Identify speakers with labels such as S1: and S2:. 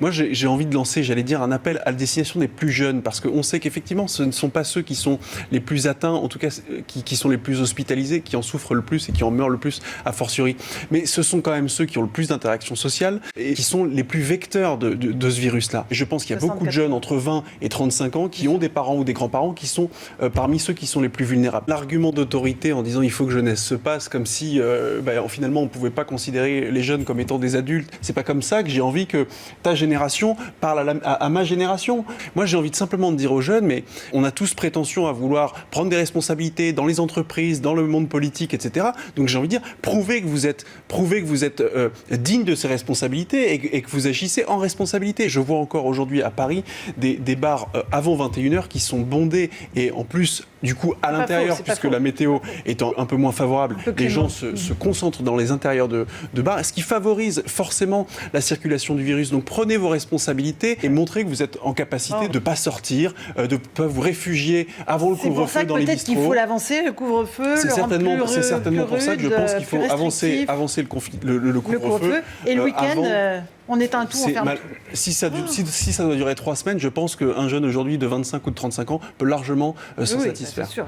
S1: Moi, j'ai envie de lancer, j'allais dire, un appel à la destination des plus jeunes, parce qu'on sait qu'effectivement, ce ne sont pas ceux qui sont les plus atteints, en tout cas, qui sont les plus hospitalisés, qui en souffrent le plus et qui en meurent le plus, a fortiori. Mais ce sont quand même ceux qui ont le plus d'interactions sociales et qui sont les plus vecteurs de ce virus-là. Et je pense qu'il y a beaucoup de jeunes entre 20 et 35 ans qui ont des parents ou des grands-parents qui sont parmi ceux qui sont les plus vulnérables. L'argument d'autorité en disant il faut que jeunesse se passe, comme si finalement on ne pouvait pas considérer les jeunes comme étant des adultes, c'est pas comme ça que j'ai envie que ta génération parle à ma génération. Moi, j'ai envie de simplement de dire aux jeunes, mais on a tous prétention à vouloir prendre des responsabilités dans les entreprises, dans le monde politique, etc. Donc j'ai envie de dire, prouvez que vous êtes digne de ces responsabilités et que vous agissez en responsabilité. Je vois encore aujourd'hui à Paris des bars avant 21h qui sont bondés et en plus, du coup, à l'intérieur, puisque la météo étant un peu moins favorable, les gens se concentrent dans les intérieurs de bars, ce qui favorise forcément la circulation du virus. Donc prenez vos responsabilités et montrez que vous êtes en capacité de ne pas sortir, de ne pas vous réfugier avant le couvre-feu dans les bistrots.
S2: C'est pour ça que peut-être qu'il faut l'avancer, le couvre-feu,
S1: c'est certainement pour ça que je pense qu'il faut avancer le couvre-feu.
S2: Et le week-end, on éteint tout, on ferme tout.
S1: Si ça doit durer 3 semaines, je pense qu'un jeune aujourd'hui de 25 ou de 35 ans peut largement se satisfaire.
S2: C'est sûr.